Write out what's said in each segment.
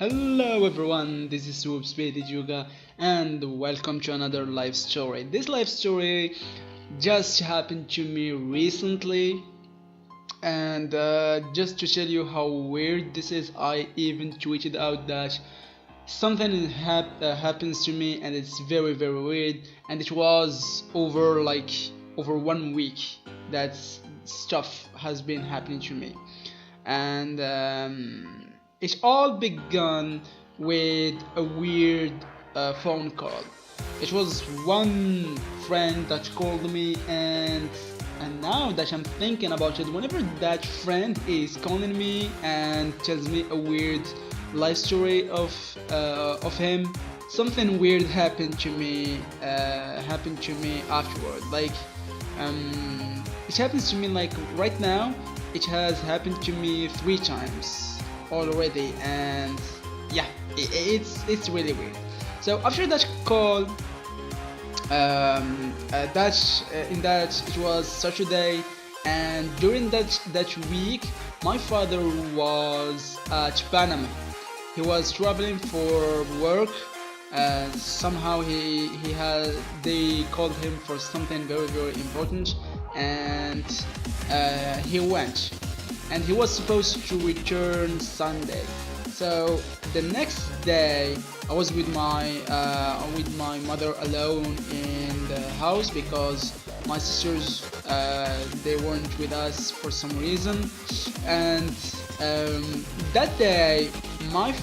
Hello everyone, this is Swoop SJ and welcome to another life story. This life story just happened to me recently, and just to tell you how weird this is, I even tweeted out that something happens to me and it's very weird, and it was over 1 week that stuff has been happening to me. And it all began with a weird phone call. It was one friend that called me, and now that I'm thinking about it, whenever that friend is calling me and tells me a weird life story of him, something weird happened to me. Happened to me afterward. It happens to me like right now. It has happened to me 3 times already, and yeah, it's really weird. So after that call, in that it was Saturday, and during that week, my father was at Panama. He was traveling for work. Somehow he had they called him for something very important, and he went, and he was supposed to return Sunday. So the next day, I was with my mother alone in the house because my sisters they weren't with us for some reason. And that day, my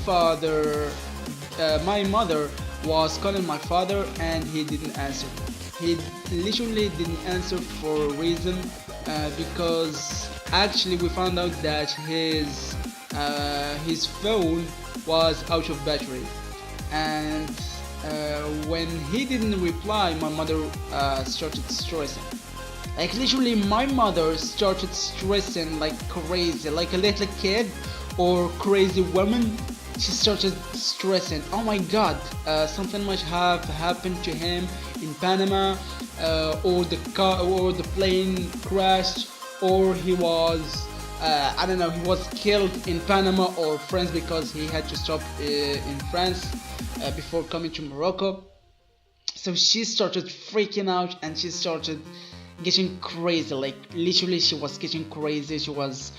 mother was calling my father, and he didn't answer. He literally didn't answer for a reason, because actually we found out that his phone was out of battery. And when he didn't reply, my mother started stressing. Like literally, my mother started stressing like crazy, like a little kid or crazy woman. She started stressing. Oh my God, something might have happened to him in Panama, or the car or the plane crashed, or he was I don't know, he was killed in Panama or France because he had to stop in France before coming to Morocco. So she started freaking out, and she started getting crazy. Like literally, she was getting crazy. She was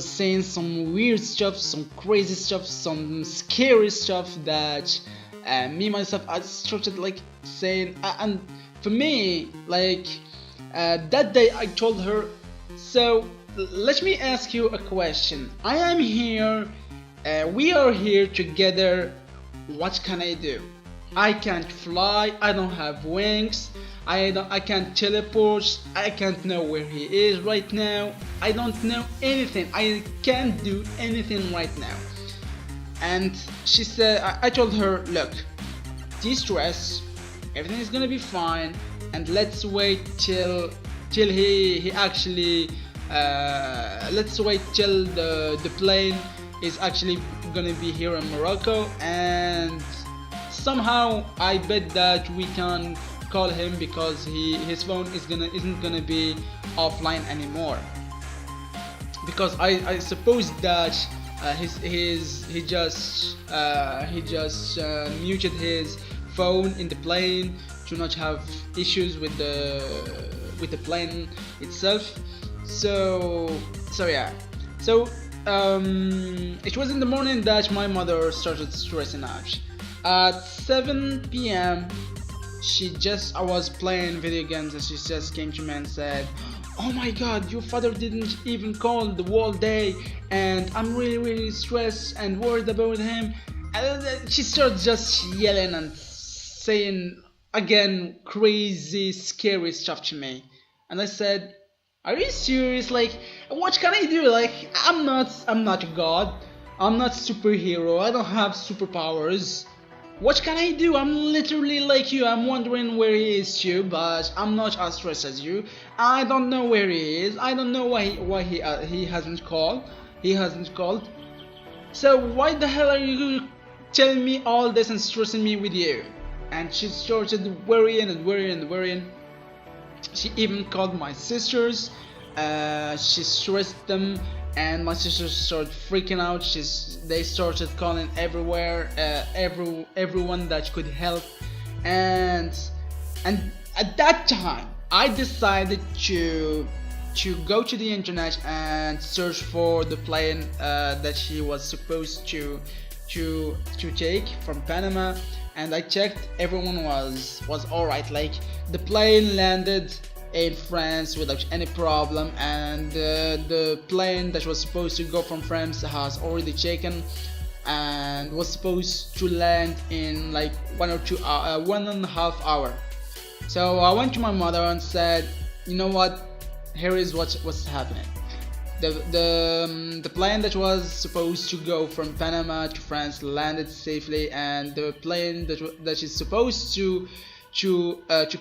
saying some weird stuff, some crazy stuff, some scary stuff that me myself I started like saying. And for me, like that day, I told her, so let me ask you a question. I am here. We are here together. What can I do? I can't fly. I don't have wings. I can't teleport. I can't know where he is right now. I don't know anything. I can't do anything right now. And she said, I told her, look, de-stress. Everything is gonna be fine, and let's wait till he actually let's wait till the plane is actually gonna be here in Morocco, and somehow I bet that we can call him because his phone isn't gonna be offline anymore, because I suppose that he just muted his phone in the plane to not have issues with the plane itself. So yeah. So it was in the morning that my mother started stressing out. At 7 p.m., I was playing video games, and she just came to me and said, "Oh my God, your father didn't even call the whole day, and I'm really stressed and worried about him." And then she started just yelling and saying again crazy, scary stuff to me. And I said, are you serious? Like, what can I do? Like, I'm not a god. I'm not a superhero. I don't have superpowers. What can I do? I'm literally like you. I'm wondering where he is too, but I'm not as stressed as you. I don't know where he is. I don't know why he hasn't called. He hasn't called. So why the hell are you telling me all this and stressing me with you? And she started worrying. She even called my sisters. She stressed them, and my sister started freaking out. They started calling everywhere, everyone that could help, and at that time I decided to go to the internet and search for the plane that she was supposed to take from Panama, and I checked. Everyone was alright. Like, the plane landed in France without any problem, and the plane that was supposed to go from France has already taken and was supposed to land in like 1.5 hours. So I went to my mother and said, you know what, here is what's happening. The plane that was supposed to go from Panama to France landed safely, and the plane that is supposed to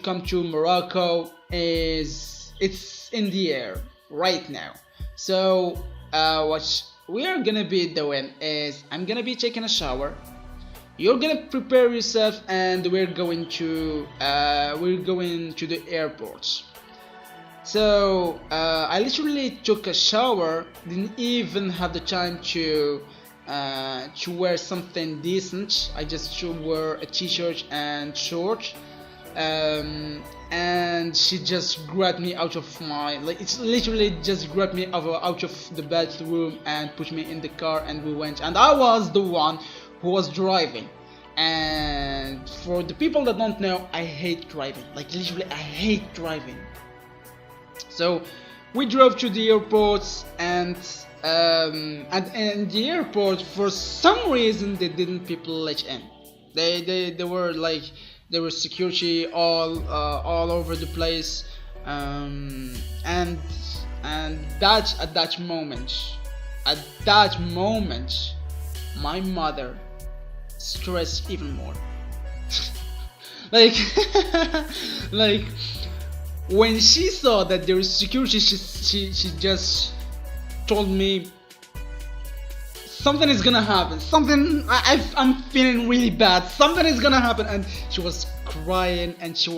come to Morocco it's in the air right now. So what we are gonna be doing is, I'm gonna be taking a shower, you're gonna prepare yourself, and we're going to the airport. So I literally took a shower, didn't even have the time to wear something decent. I just wore a t-shirt and shorts, and she just grabbed me out of it's literally just grabbed me out of the bedroom and put me in the car, and we went, and I was the one who was driving. And for the people that don't know, I hate driving. Like, literally I hate driving. So we drove to the airport, and in the airport, for some reason, they didn't people let in. They were like, there was security all over the place, and that at that moment, my mother stressed even more. like like when she saw that there was security, she just told me, something is gonna happen, I'm feeling really bad, something is gonna happen. And she was crying, and she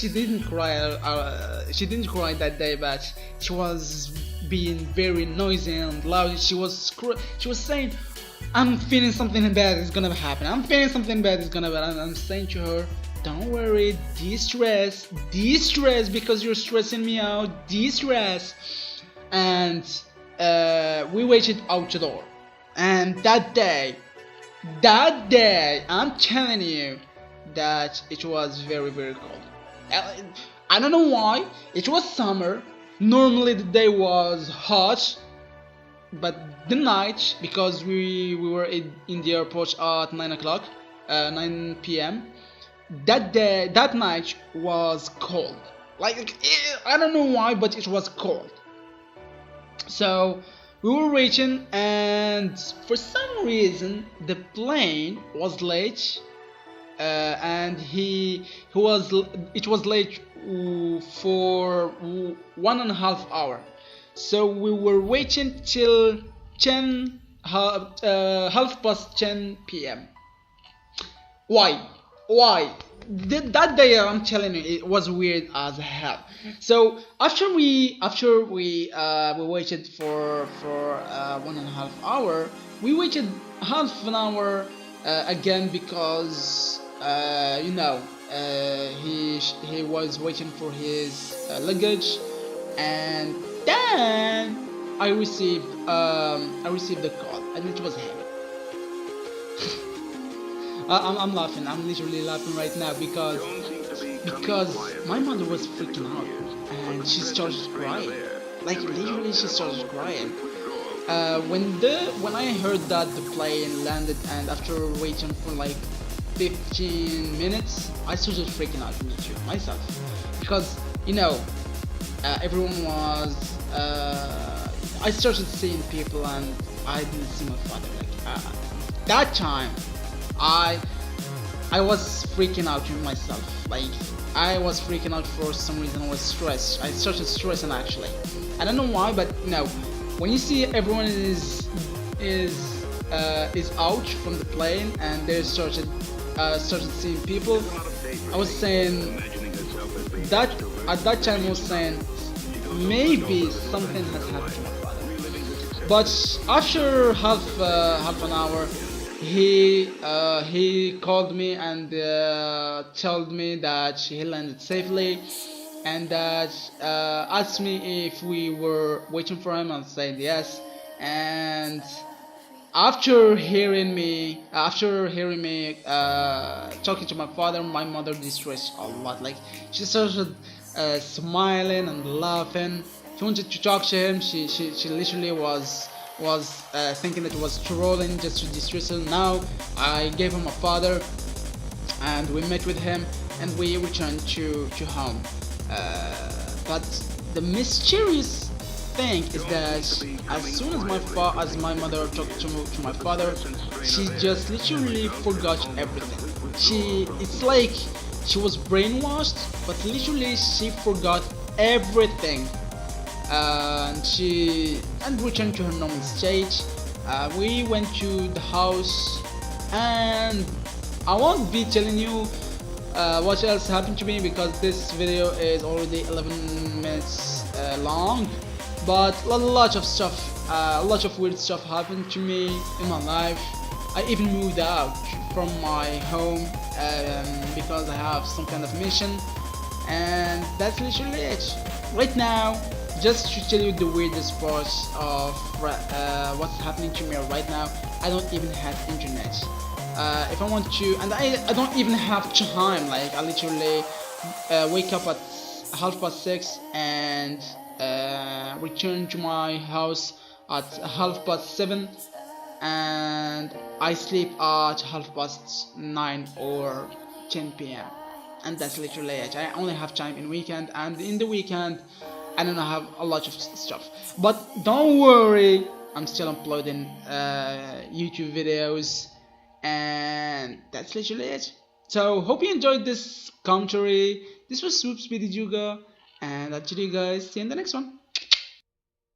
didn't cry she didn't cry that day, but she was being very noisy and loud. She was saying, I'm feeling something bad is gonna happen, I'm feeling something bad is gonna happen. And I'm saying to her, don't worry, de-stress, because you're stressing me out, de-stress. And we waited out the door. And that day, I'm telling you that it was very, very cold. I don't know why. It was summer. Normally the day was hot, but the night, because we were in the airport at 9 p.m. That night was cold. Like, I don't know why, but it was cold. So we were waiting, and for some reason the plane was late, and it was late for 1.5 hours. So we were waiting till half past 10 p.m. Why? That day, I'm telling you, it was weird as hell. So after we waited for 1.5 hours, we waited half an hour again, because he was waiting for his luggage, and then I received the call, and it was heavy. I'm laughing. I'm literally laughing right now because my mother was freaking out, and she started crying. Like, literally, she started crying. When I heard that the plane landed, and after waiting for like 15 minutes, I started freaking out, me too, myself, because everyone was. I started seeing people, and I didn't see my father. Like, that time, I was freaking out with myself. Like, I was freaking out for some reason. I was stressed. I started stressing, actually. I don't know why, but when you see everyone is out from the plane, and they started seeing people, I was saying that at that time I was saying, maybe something has happened to my father. But after half an hour, he called me and told me that he landed safely, and that asked me if we were waiting for him. I said yes. And after hearing me talking to my father, my mother distressed a lot. Like, she started smiling and laughing. She wanted to talk to him. She literally was thinking that it was trolling just to distress him. Now I gave him a father, and we met with him, and we returned to home. But the mysterious thing is that as soon as my mother talked to my father, she just literally forgot everything. It's like she was brainwashed, but literally she forgot everything, and returned to her normal state. We went to the house, and I won't be telling you what else happened to me, because this video is already 11 minutes long. But a lot of stuff, a lot of weird stuff happened to me in my life. I even moved out from my home because I have some kind of mission, and that's literally it. Right now, just to tell you the weirdest part of what's happening to me right now, I don't even have internet. If I want to, and I don't even have time. Like, I literally wake up at 6:30 and return to my house at 7:30, and I sleep at 9:30 or 10 p.m. and that's literally it. I only have time in weekend, and in the weekend I don't have a lot of stuff. But don't worry, I'm still uploading YouTube videos, and that's literally it. So hope you enjoyed this commentary. This was Swoop SJ, and I'll see you guys in the next one.